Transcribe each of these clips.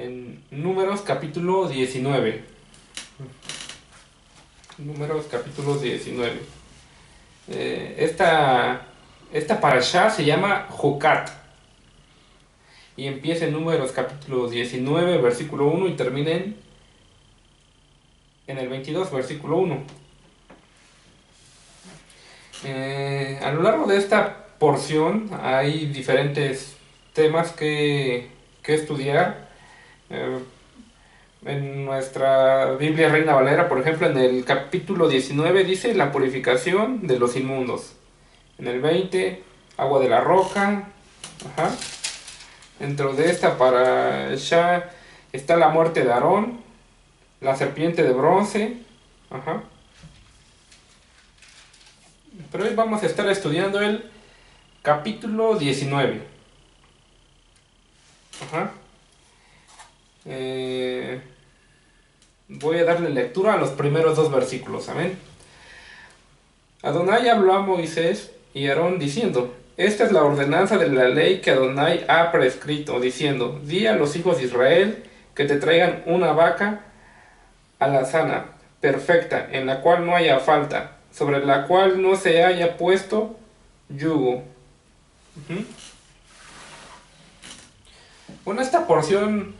en Números capítulo 19. Números capítulo 19. Esta parashá se llama Jocat. Y empieza en Números capítulo 19, versículo 1 y termina en el 22, versículo 1. A lo largo de esta porción hay diferentes temas que estudiar. En nuestra Biblia Reina Valera, por ejemplo, en el capítulo 19 dice la purificación de los inmundos. En el 20, agua de la roca. Ajá. Dentro de esta parashá está la muerte de Aarón, la serpiente de bronce. Ajá. Pero hoy vamos a estar estudiando el capítulo 19. Ajá. Voy a darle lectura a los primeros dos versículos. Amén. Adonai habló a Moisés y Aarón diciendo: esta es la ordenanza de la ley que Adonai ha prescrito, diciendo: di a los hijos de Israel que te traigan una vaca alazana, perfecta, en la cual no haya falta, sobre la cual no se haya puesto yugo. Bueno, esta porción,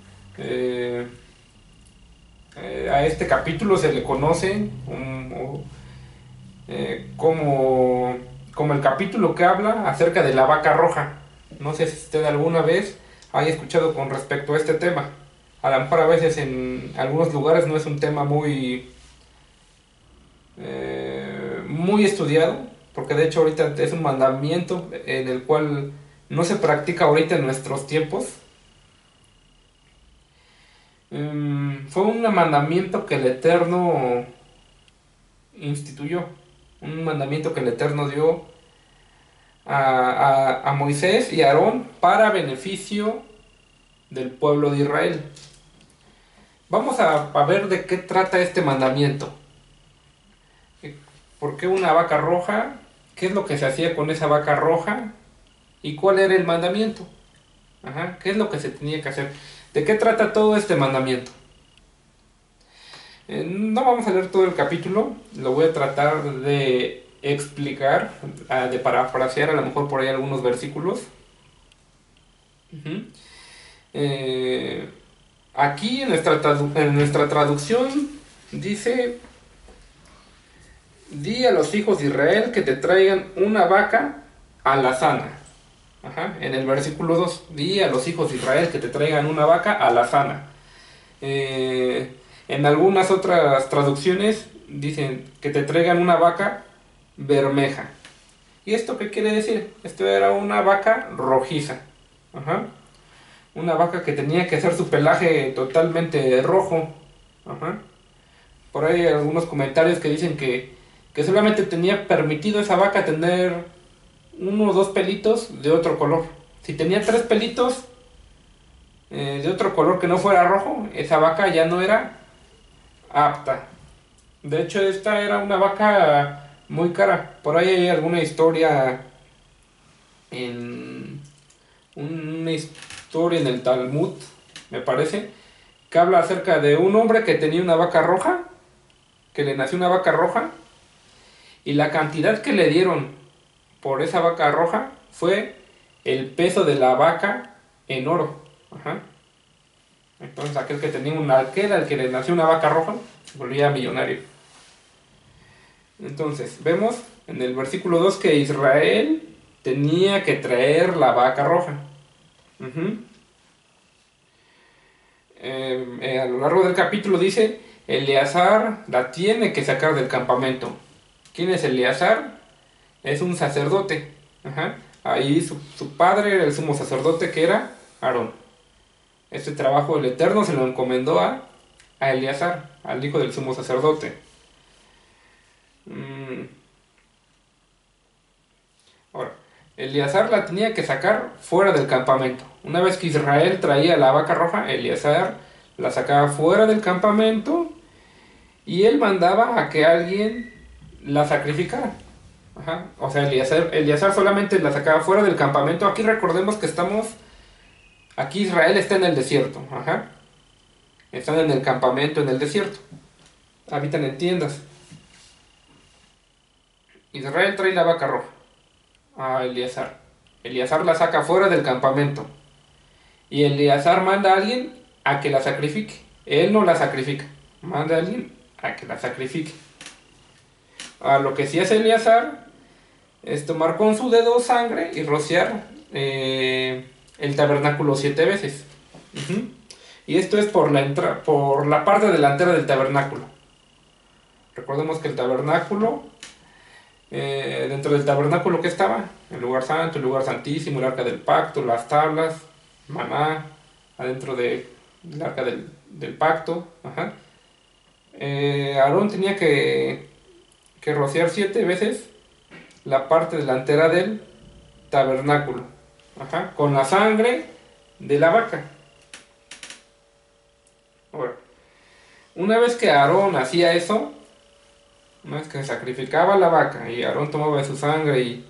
a este capítulo se le conoce como el capítulo que habla acerca de la vaca roja. No sé si usted alguna vez haya escuchado con respecto a este tema. A lo mejor a veces en algunos lugares no es un tema muy estudiado, porque de hecho ahorita es un mandamiento en el cual no se practica ahorita en nuestros tiempos. Fue un mandamiento que el Eterno instituyó, un mandamiento que el Eterno dio a Moisés y a Aarón para beneficio del pueblo de Israel. Vamos a ver de qué trata este mandamiento. ¿Por qué una vaca roja? ¿Qué es lo que se hacía con esa vaca roja? ¿Y cuál era el mandamiento? Ajá, ¿qué es lo que se tenía que hacer? ¿De qué trata todo este mandamiento? No vamos a leer todo el capítulo, lo voy a tratar de explicar, de parafrasear a lo mejor por ahí algunos versículos. Aquí en nuestra traducción dice: di a los hijos de Israel que te traigan una vaca alazana. Ajá. En el versículo 2, di a los hijos de Israel que te traigan una vaca alazana. En algunas otras traducciones dicen que te traigan una vaca bermeja. ¿Y esto qué quiere decir? Esto era una vaca rojiza. Ajá. Una vaca que tenía que hacer su pelaje totalmente rojo. Ajá. Por ahí hay algunos comentarios que dicen que solamente tenía permitido esa vaca tener uno o dos pelitos de otro color. Si tenía tres pelitos de otro color que no fuera rojo, esa vaca ya no era apta. De hecho, esta era una vaca muy cara. Por ahí hay alguna historia en el Talmud, me parece, que habla acerca de un hombre que tenía una vaca roja, que le nació una vaca roja, y la cantidad que le dieron por esa vaca roja fue el peso de la vaca en oro. Ajá. Entonces aquel que tenía al que le nació una vaca roja se volvía millonario. Entonces vemos en el versículo 2 que Israel tenía que traer la vaca roja. A lo largo del capítulo dice: Eleazar la tiene que sacar del campamento. ¿Quién es Eleazar? Es un sacerdote. Ajá. Ahí su padre era el sumo sacerdote, que era Aarón. Este trabajo del Eterno se lo encomendó a Eleazar, al hijo del sumo sacerdote. Ahora, Eleazar la tenía que sacar fuera del campamento. Una vez que Israel traía la vaca roja, Eleazar la sacaba fuera del campamento y él mandaba a que alguien la sacrificara. Ajá. O sea, Eleazar solamente la sacaba fuera del campamento. Aquí recordemos que aquí Israel está en el desierto. Ajá. Están en el campamento, en el desierto. Habitan en tiendas. Israel trae la vaca roja a Eleazar. Eleazar la saca fuera del campamento. Y Eleazar manda a alguien a que la sacrifique. Él no la sacrifica. Manda a alguien a que la sacrifique. A lo que sí hace Eleazar es tomar con su dedo sangre y rociar el tabernáculo 7 veces. Y esto es por la parte delantera del tabernáculo. Recordemos que el tabernáculo, dentro del tabernáculo que estaba, el lugar santo, el lugar santísimo, el arca del pacto, las tablas, maná, adentro del arca del pacto. Aarón tenía que rociar 7 veces la parte delantera del tabernáculo, con la sangre de la vaca. Ahora, una vez que Aarón hacía eso, una vez que sacrificaba la vaca y Aarón tomaba de su sangre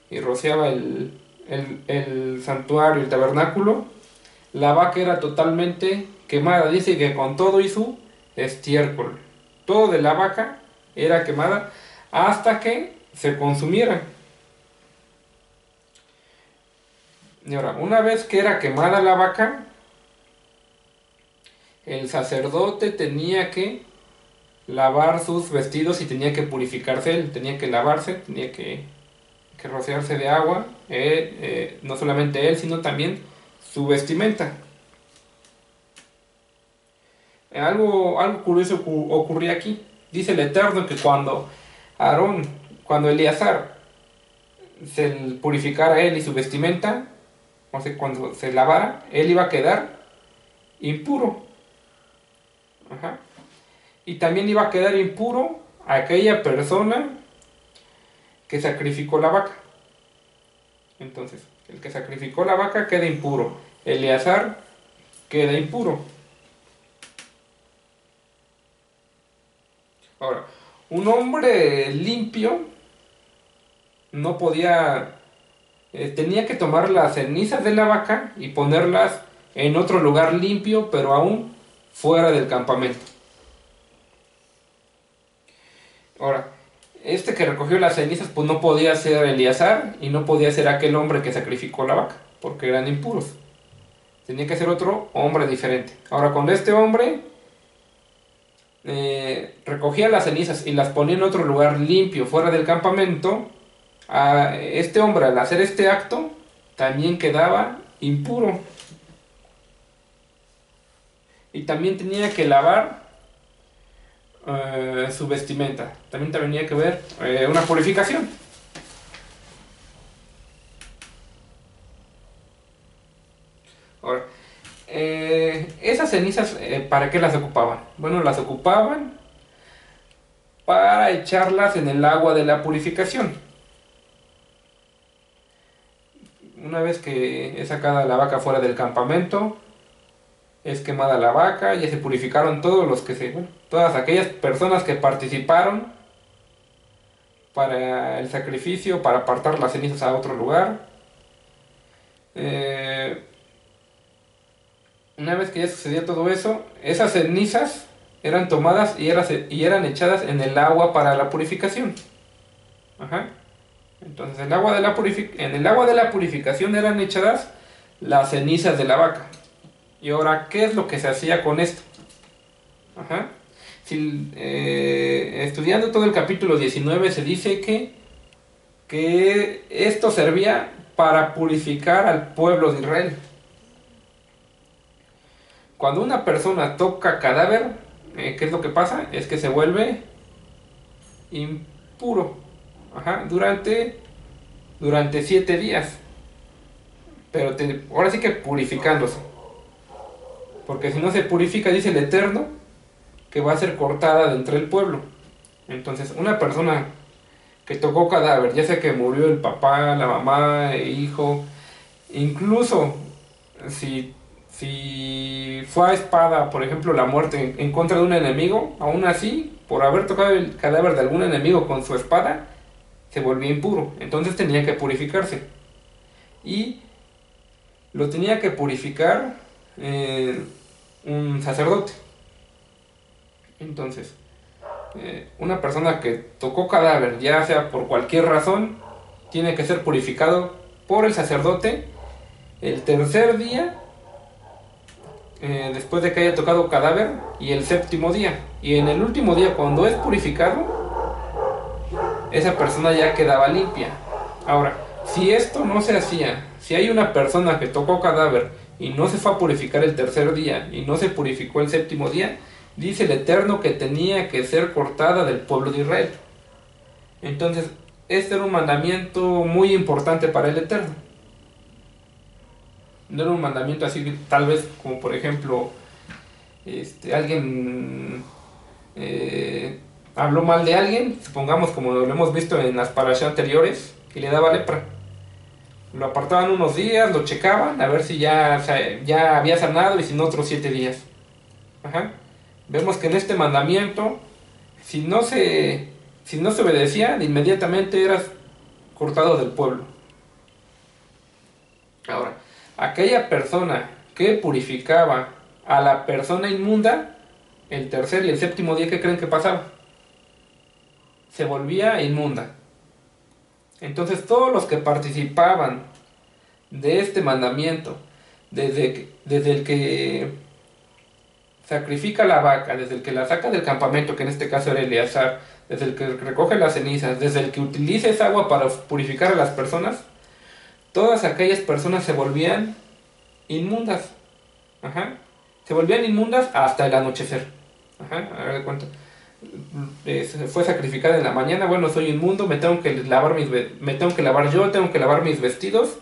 y rociaba el santuario, el tabernáculo, la vaca era totalmente quemada. Dice que con todo y su estiércol, todo de la vaca era quemada hasta que se consumiera. Y ahora, una vez que era quemada la vaca, el sacerdote tenía que lavar sus vestidos y tenía que purificarse él, tenía que lavarse, tenía que rociarse de agua, no solamente él, sino también su vestimenta. Algo curioso ocurría aquí. Dice el Eterno que cuando Eleazar se purificara él y su vestimenta, o sea, cuando se lavara, él iba a quedar impuro. Y también iba a quedar impuro aquella persona que sacrificó la vaca. Entonces, el que sacrificó la vaca queda impuro. Eleazar queda impuro. Ahora, un hombre limpio no podía... tenía que tomar las cenizas de la vaca y ponerlas en otro lugar limpio, pero aún fuera del campamento. Ahora, este que recogió las cenizas, pues no podía ser Eleazar y no podía ser aquel hombre que sacrificó la vaca, porque eran impuros. Tenía que ser otro hombre diferente. Ahora, cuando este hombre recogía las cenizas y las ponía en otro lugar limpio, fuera del campamento, este hombre, al hacer este acto, también quedaba impuro. Y también tenía que lavar su vestimenta. También tenía que ver una purificación. Ahora, esas cenizas, ¿para qué las ocupaban? Bueno, las ocupaban para echarlas en el agua de la purificación. Una vez que es sacada la vaca fuera del campamento, es quemada la vaca, ya se purificaron todas aquellas personas que participaron para el sacrificio, para apartar las cenizas a otro lugar. Una vez que ya sucedió todo eso, esas cenizas eran tomadas y eran echadas en el agua para la purificación. Entonces en el agua de la purificación eran echadas las cenizas de la vaca. Y ahora, ¿qué es lo que se hacía con esto? Estudiando todo el capítulo 19 se dice que esto servía para purificar al pueblo de Israel. Cuando una persona toca cadáver, ¿qué es lo que pasa? Es que se vuelve impuro durante 7 días. Pero ahora sí que purificándose. Porque si no se purifica, dice el Eterno, que va a ser cortada de entre el pueblo. Entonces, una persona que tocó cadáver, ya sea que murió el papá, la mamá, el hijo, incluso si fue a espada, por ejemplo, la muerte en contra de un enemigo, aún así, por haber tocado el cadáver de algún enemigo con su espada, se volvía impuro. Entonces tenía que purificarse. Y lo tenía que purificar un sacerdote. Entonces, una persona que tocó cadáver, ya sea por cualquier razón, tiene que ser purificado por el sacerdote el tercer día después de que haya tocado cadáver y el séptimo día. Y en el último día, cuando es purificado, esa persona ya quedaba limpia. Ahora, si esto no se hacía, si hay una persona que tocó cadáver y no se fue a purificar el tercer día y no se purificó el séptimo día, dice el Eterno que tenía que ser cortada del pueblo de Israel. Entonces, este era un mandamiento muy importante para el Eterno. No era un mandamiento así, tal vez como por ejemplo, alguien habló mal de alguien, supongamos como lo hemos visto en las parashas anteriores, que le daba lepra. Lo apartaban unos días, lo checaban, a ver si ya, o sea, ya había sanado y si no otros 7 días. Ajá. Vemos que en este mandamiento, si no se obedecía, inmediatamente eras cortado del pueblo. Ahora, aquella persona que purificaba a la persona inmunda, el tercer y el séptimo día, ¿qué creen que pasaba? Se volvía inmunda. Entonces todos los que participaban de este mandamiento, desde el que sacrifica la vaca, desde el que la saca del campamento, que en este caso era Eleazar, desde el que recoge las cenizas, desde el que utiliza esa agua para purificar a las personas, todas aquellas personas se volvían inmundas. Ajá. Se volvían inmundas hasta el anochecer. Ajá, a ver de cuenta. Fue sacrificada en la mañana, bueno, soy inmundo, me tengo que lavar yo, tengo que lavar mis vestidos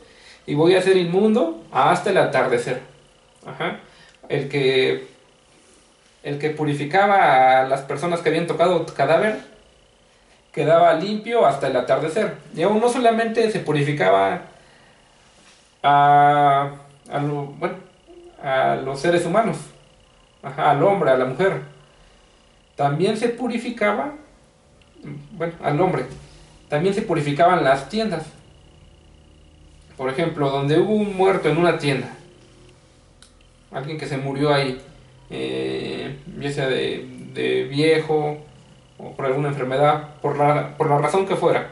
y voy a ser inmundo hasta el atardecer. Ajá. El que purificaba a las personas que habían tocado cadáver quedaba limpio hasta el atardecer. Y aún no solamente se purificaba a los seres humanos, ajá, al hombre, a la mujer. También se purificaba, bueno, al hombre. También se purificaban las tiendas. Por ejemplo, donde hubo un muerto en una tienda, alguien que se murió ahí, ya sea de viejo o por alguna enfermedad, por la razón que fuera,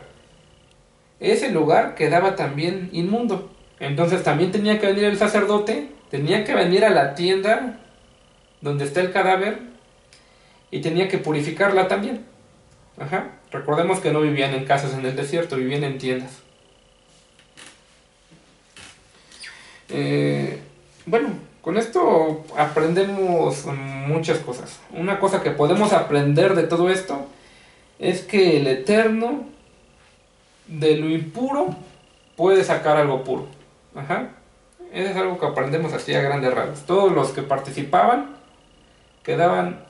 ese lugar quedaba también inmundo. Entonces también tenía que venir el sacerdote, tenía que venir a la tienda donde está el cadáver y tenía que purificarla también. Ajá. Recordemos que no vivían en casas en el desierto, vivían en tiendas. Bueno, con esto aprendemos muchas cosas. Una cosa que podemos aprender de todo esto es que el Eterno de lo impuro puede sacar algo puro. Ajá. Eso es algo que aprendemos así a grandes rasgos. Todos los que participaban quedaban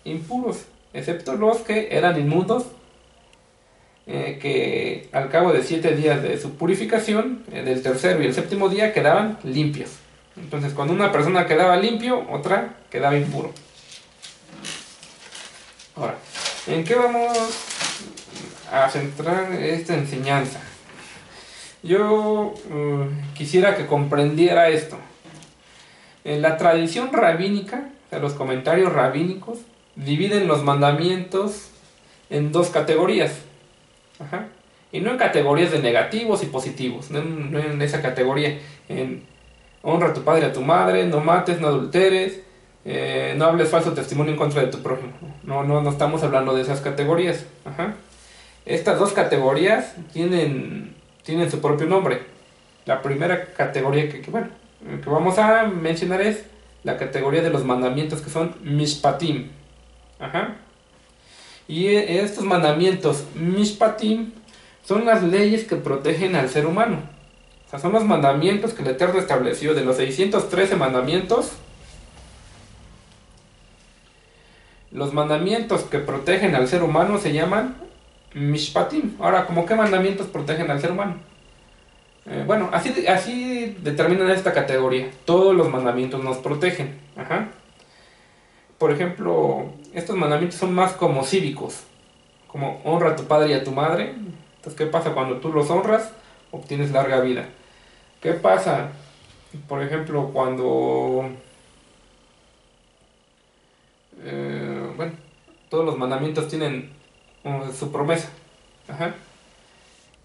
impuros, excepto los que eran inmundos, que al cabo de 7 días de su purificación, del tercero y el séptimo día, quedaban limpios. Entonces, cuando una persona quedaba limpio, otra quedaba impuro. Ahora, ¿en qué vamos a centrar esta enseñanza? Yo quisiera que comprendiera esto. En la tradición rabínica, o sea, los comentarios rabínicos, dividen los mandamientos en dos categorías. Ajá. Y no en categorías de negativos y positivos, no en esa categoría. En honra a tu padre y a tu madre, no mates, no adulteres, no hables falso testimonio en contra de tu prójimo. No estamos hablando de esas categorías. Ajá. Estas dos categorías tienen su propio nombre. La primera categoría que vamos a mencionar es la categoría de los mandamientos, que son mishpatim. Ajá. Y estos mandamientos mishpatim son las leyes que protegen al ser humano. O sea, son los mandamientos que el Eterno estableció. De los 613 mandamientos, los mandamientos que protegen al ser humano se llaman mishpatim. Ahora, ¿cómo qué mandamientos protegen al ser humano? Bueno, así determinan esta categoría. Todos los mandamientos nos protegen. Ajá. Por ejemplo, estos mandamientos son más como cívicos, como honra a tu padre y a tu madre. Entonces, ¿qué pasa cuando tú los honras? Obtienes larga vida. ¿Qué pasa, por ejemplo, cuando Todos los mandamientos tienen su promesa. Ajá.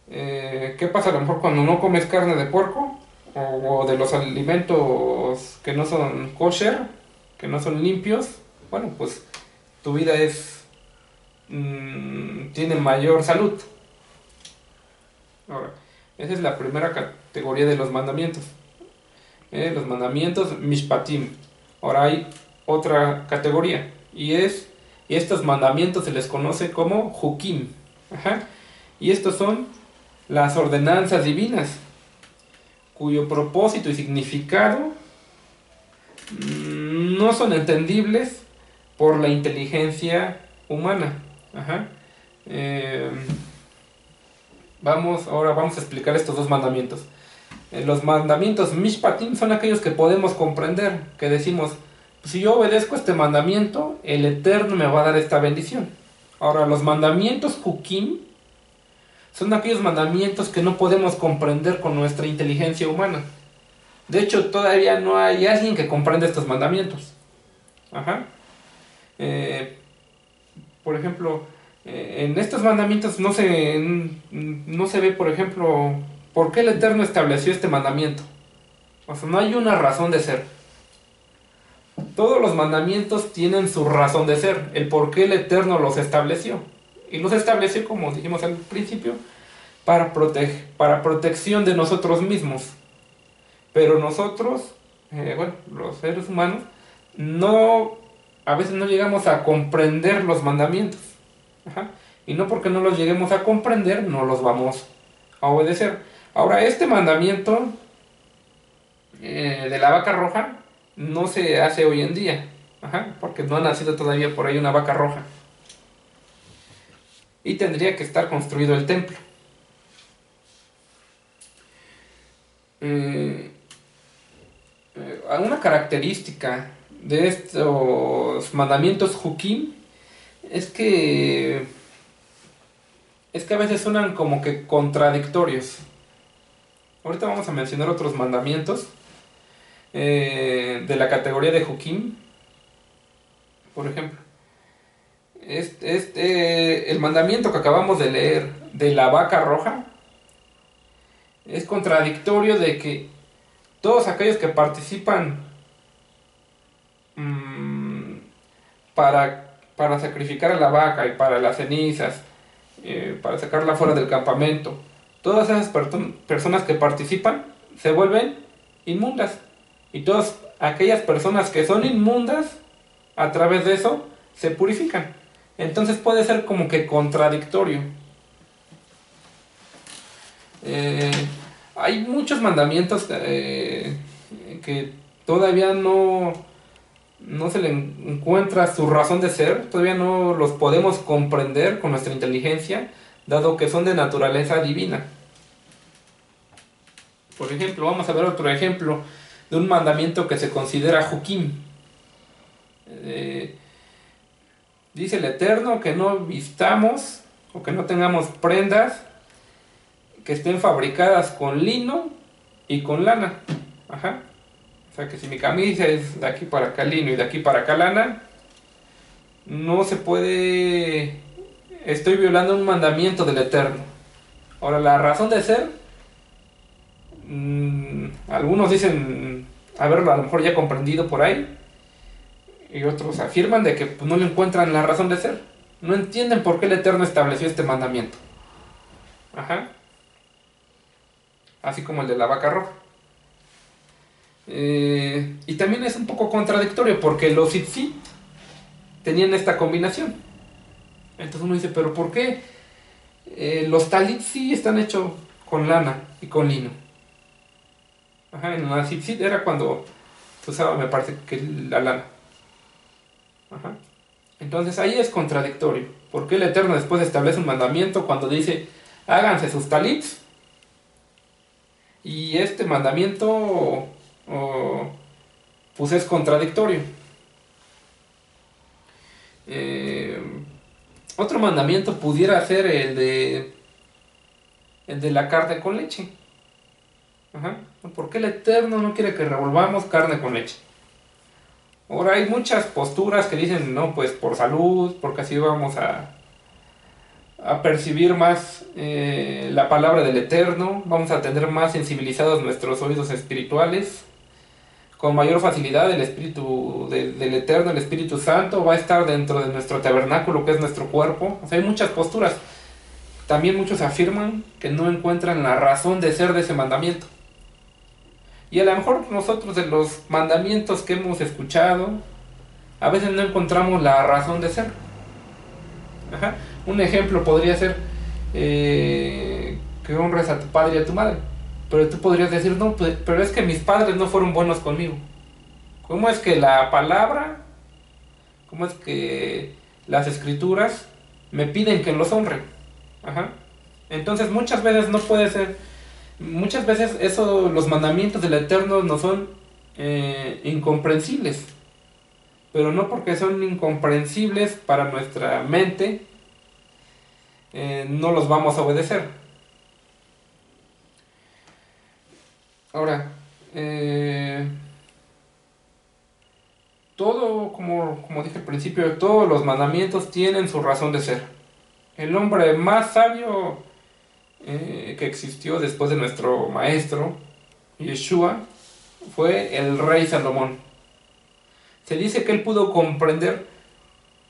¿Qué pasa a lo mejor cuando no comes carne de puerco? O de los alimentos que no son kosher, que no son limpios. Bueno, pues tu vida tiene mayor salud. Ahora, esa es la primera categoría de los mandamientos. Los mandamientos mishpatim. Ahora hay otra categoría. Y estos mandamientos se les conoce como hukim. Ajá. Y estos son las ordenanzas divinas, cuyo propósito y significado no son entendibles por la inteligencia humana. Ajá. Eh, ahora vamos a explicar estos dos mandamientos. Los mandamientos mishpatim son aquellos que podemos comprender, que decimos, si yo obedezco este mandamiento, el Eterno me va a dar esta bendición. Ahora, los mandamientos hukim son aquellos mandamientos que no podemos comprender con nuestra inteligencia humana. De hecho, todavía no hay alguien que comprenda estos mandamientos. Ajá. Por ejemplo, en estos mandamientos no se ve, por ejemplo, por qué el Eterno estableció este mandamiento. O sea, no hay una razón de ser. Todos los mandamientos tienen su razón de ser, el por qué el Eterno los estableció. Y los estableció, como dijimos al principio, para protección de nosotros mismos. Pero nosotros, los seres humanos, a veces no llegamos a comprender los mandamientos. Ajá. Y no porque no los lleguemos a comprender, no los vamos a obedecer. Ahora, este mandamiento de la vaca roja no se hace hoy en día. Ajá, porque no ha nacido todavía por ahí una vaca roja. Y tendría que estar construido el templo. Una característica de estos mandamientos hukim es que a veces suenan como que contradictorios. Ahorita vamos a mencionar otros mandamientos de la categoría de hukim. Por ejemplo, el mandamiento que acabamos de leer de la vaca roja es contradictorio de que todos aquellos que participan para sacrificar a la vaca y para las cenizas, para sacarla fuera del campamento, todas esas personas que participan se vuelven inmundas. Y todas aquellas personas que son inmundas, a través de eso, se purifican. Entonces puede ser como que contradictorio. Hay muchos mandamientos que todavía no se le encuentra su razón de ser, todavía no los podemos comprender con nuestra inteligencia, dado que son de naturaleza divina. Por ejemplo, vamos a ver otro ejemplo de un mandamiento que se considera hukim. Dice el Eterno que no vistamos o que no tengamos prendas que estén fabricadas con lino y con lana. Ajá. O sea que si mi camisa es de aquí para acá lino y de aquí para acá lana, no se puede... Estoy violando un mandamiento del Eterno. Ahora, la razón de ser, algunos dicen haberlo a lo mejor ya comprendido por ahí, y otros afirman de que pues, no le encuentran la razón de ser. No entienden por qué el Eterno estableció este mandamiento. Ajá. Así como el de la vaca roja. Y también es un poco contradictorio porque los tzitzit tenían esta combinación. Entonces uno dice, pero ¿por qué los talit sí están hechos con lana y con lino? Ajá, en la tzitzit era cuando se usaba, me parece que la lana. Ajá. Entonces ahí es contradictorio. ¿Por qué el Eterno después establece un mandamiento cuando dice háganse sus talits? Y este mandamiento pues es contradictorio. Otro mandamiento pudiera ser el de la carne con leche. Ajá. ¿Por qué el Eterno no quiere que revolvamos carne con leche? Ahora hay muchas posturas que dicen, no, pues por salud, porque así vamos a percibir más la palabra del Eterno, vamos a tener más sensibilizados nuestros oídos espirituales, con mayor facilidad el Espíritu del Eterno, el Espíritu Santo, va a estar dentro de nuestro tabernáculo que es nuestro cuerpo. O sea, hay muchas posturas. También muchos afirman que no encuentran la razón de ser de ese mandamiento. Y a lo mejor nosotros de los mandamientos que hemos escuchado, a veces no encontramos la razón de ser. Ajá. Un ejemplo podría ser que honres a tu padre y a tu madre. Pero tú podrías decir, no, pues, pero es que mis padres no fueron buenos conmigo. ¿Cómo es que la palabra, cómo es que las escrituras me piden que los honre? Ajá. Entonces muchas veces no puede ser, muchas veces eso, los mandamientos del Eterno no son incomprensibles. Pero no porque son incomprensibles para nuestra mente, no los vamos a obedecer. Ahora, todo, como dije al principio, todos los mandamientos tienen su razón de ser. El hombre más sabio que existió después de nuestro maestro, Yeshua, fue el rey Salomón. Se dice que él pudo comprender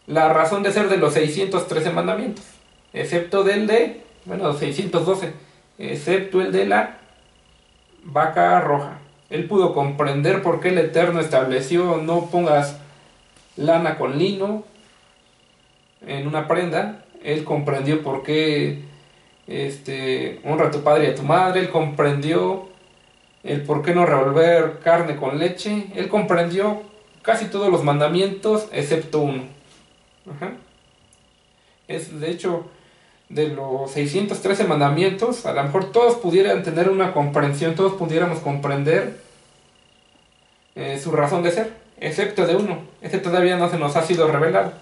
la razón de ser de los 613 mandamientos, excepto del de, bueno, 612, excepto el de la vaca roja. Él pudo comprender por qué el Eterno estableció no pongas lana con lino en una prenda. Él comprendió por qué honra a tu padre y a tu madre. Él comprendió el por qué no revolver carne con leche. Él comprendió casi todos los mandamientos excepto uno. Ajá. Es de hecho de los 613 mandamientos, a lo mejor todos pudieran tener una comprensión, todos pudiéramos comprender su razón de ser, excepto de uno. Este todavía no se nos ha sido revelado.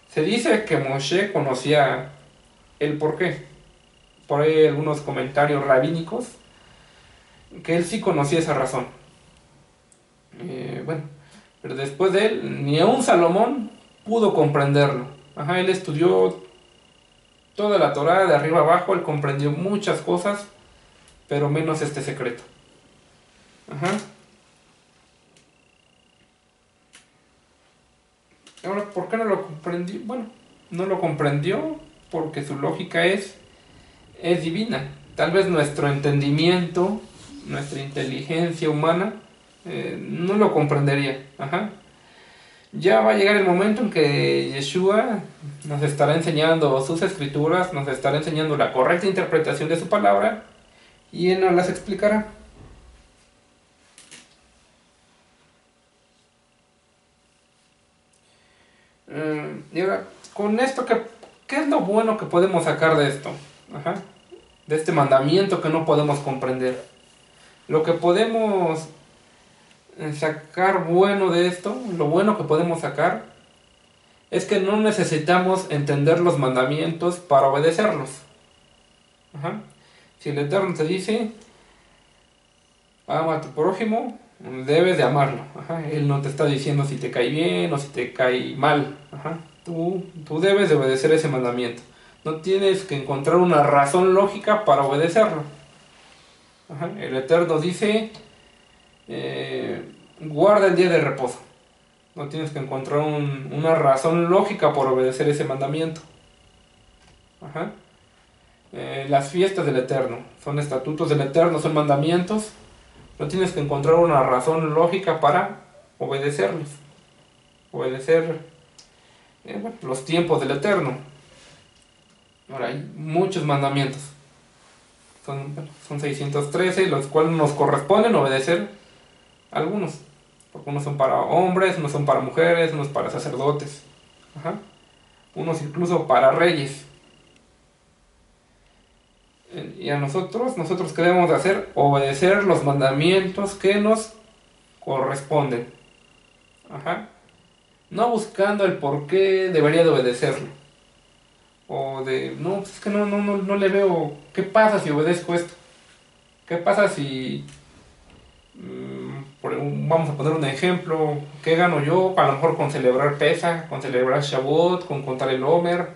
Se dice que Moshe conocía el porqué. Por ahí hay algunos comentarios rabínicos que él sí conocía esa razón. Bueno, pero después de él, ni aun Salomón pudo comprenderlo. Ajá, él estudió toda la Torá de arriba abajo, él comprendió muchas cosas, pero menos este secreto. Ajá. Ahora, ¿por qué no lo comprendió? Bueno, no lo comprendió porque su lógica es divina. Tal vez nuestro entendimiento, nuestra inteligencia humana, no lo comprendería. Ajá. Ya va a llegar el momento en que Yeshua nos estará enseñando sus escrituras, nos estará enseñando la correcta interpretación de su palabra y Él nos las explicará. Y ahora, con esto, ¿qué es lo bueno que podemos sacar de esto? Ajá. De este mandamiento que no podemos comprender. Lo que podemos sacar bueno de esto, lo bueno que podemos sacar, es que no necesitamos entender los mandamientos para obedecerlos. Ajá. Si el Eterno te dice, ama a tu prójimo, debes de amarlo. Ajá. Él no te está diciendo si te cae bien o si te cae mal. Ajá. Tú debes de obedecer ese mandamiento. No tienes que encontrar una razón lógica para obedecerlo. Ajá. El Eterno dice, guarda el día de reposo. No tienes que encontrar una razón lógica por obedecer ese mandamiento. Ajá. Las fiestas del Eterno son estatutos del Eterno, son mandamientos. No tienes que encontrar una razón lógica para obedecerlos. Obedecer bueno, los tiempos del Eterno. Ahora hay muchos mandamientos. Son 613, los cuales nos corresponden obedecer algunos. Porque unos son para hombres, unos son para mujeres, unos para sacerdotes. Ajá. Unos incluso para reyes. Y a nosotros ¿qué debemos de hacer? Obedecer los mandamientos que nos corresponden. Ajá. No buscando el por qué debería de obedecerlo. O de, no, pues es que no le veo, ¿qué pasa si obedezco esto? ¿Qué pasa si Vamos a poner un ejemplo. ¿Qué gano yo? A lo mejor con celebrar Pesach, con celebrar Shavuot, con contar el Omer.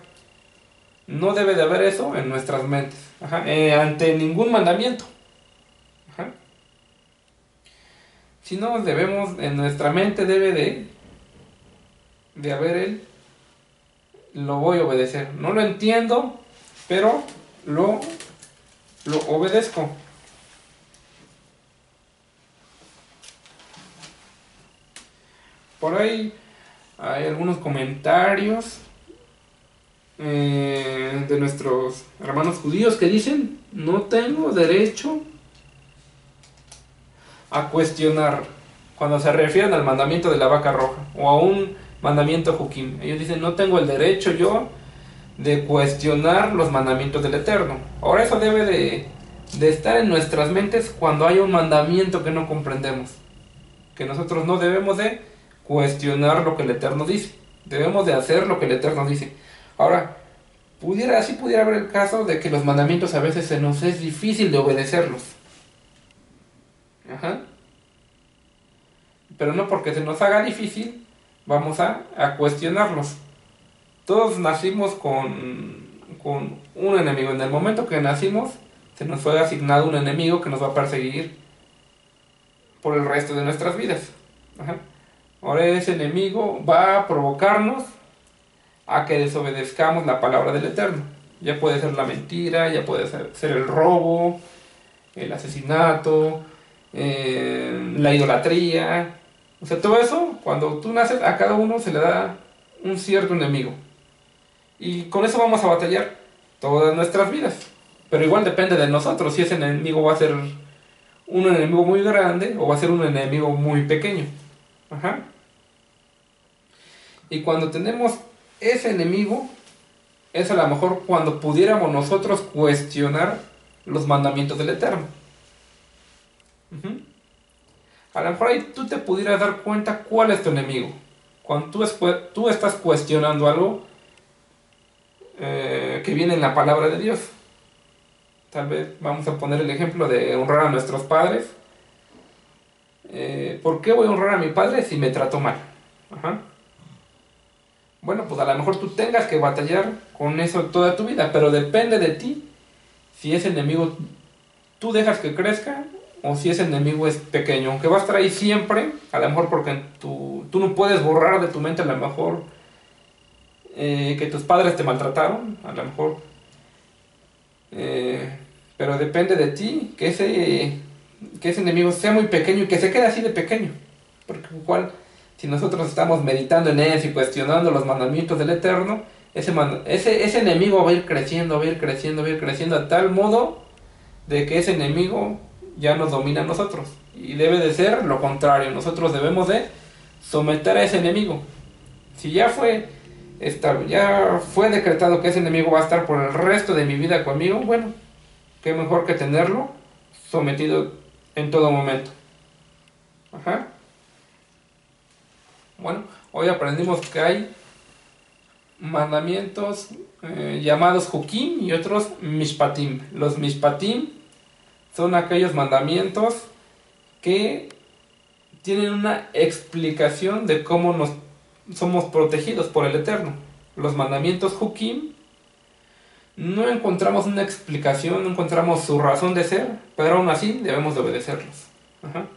No debe de haber eso en nuestras mentes. Ajá. Ante ningún mandamiento. Ajá. Si no, debemos, en nuestra mente debe de haber lo voy a obedecer. No lo entiendo, pero lo obedezco. Por ahí hay algunos comentarios de nuestros hermanos judíos que dicen: no tengo derecho a cuestionar, cuando se refieren al mandamiento de la vaca roja o a un mandamiento Jukim. Ellos dicen: no tengo el derecho yo de cuestionar los mandamientos del Eterno. Ahora, eso debe de estar en nuestras mentes cuando hay un mandamiento que no comprendemos, que nosotros no debemos de cuestionar lo que el Eterno dice, debemos de hacer lo que el Eterno dice. Ahora, pudiera haber el caso de que los mandamientos a veces se nos es difícil de obedecerlos. Ajá. Pero no porque se nos haga difícil vamos a cuestionarlos. Todos nacimos con un enemigo. En el momento que nacimos se nos fue asignado un enemigo que nos va a perseguir por el resto de nuestras vidas. Ajá. Ahora ese enemigo va a provocarnos a que desobedezcamos la palabra del Eterno. Ya puede ser la mentira, ya puede ser el robo, el asesinato, la idolatría. O sea, todo eso, cuando tú naces, a cada uno se le da un cierto enemigo. Y con eso vamos a batallar todas nuestras vidas. Pero igual depende de nosotros si ese enemigo va a ser un enemigo muy grande o va a ser un enemigo muy pequeño. Ajá. Y cuando tenemos ese enemigo, es a lo mejor cuando pudiéramos nosotros cuestionar los mandamientos del Eterno. Uh-huh. A lo mejor ahí tú te pudieras dar cuenta cuál es tu enemigo. Cuando tú estás cuestionando algo que viene en la palabra de Dios. Tal vez vamos a poner el ejemplo de honrar a nuestros padres. ¿Por qué voy a honrar a mi padre si me trató mal? Ajá. Bueno, pues a lo mejor tú tengas que batallar con eso toda tu vida, pero depende de ti si ese enemigo tú dejas que crezca o si ese enemigo es pequeño, aunque va a estar ahí siempre, a lo mejor porque tú no puedes borrar de tu mente a lo mejor que tus padres te maltrataron, a lo mejor, pero depende de ti que ese enemigo sea muy pequeño y que se quede así de pequeño, porque igual si nosotros estamos meditando en eso y cuestionando los mandamientos del Eterno, ese enemigo va a ir creciendo, va a ir creciendo, va a ir creciendo a tal modo de que ese enemigo ya nos domina a nosotros. Y debe de ser lo contrario, nosotros debemos de someter a ese enemigo. Si ya fue decretado que ese enemigo va a estar por el resto de mi vida conmigo, bueno, qué mejor que tenerlo sometido en todo momento. Ajá. Bueno, hoy aprendimos que hay mandamientos llamados Jukim y otros Mishpatim. Los Mishpatim son aquellos mandamientos que tienen una explicación de cómo somos protegidos por el Eterno. Los mandamientos Jukim no encontramos una explicación, no encontramos su razón de ser, pero aún así debemos de obedecerlos. Ajá.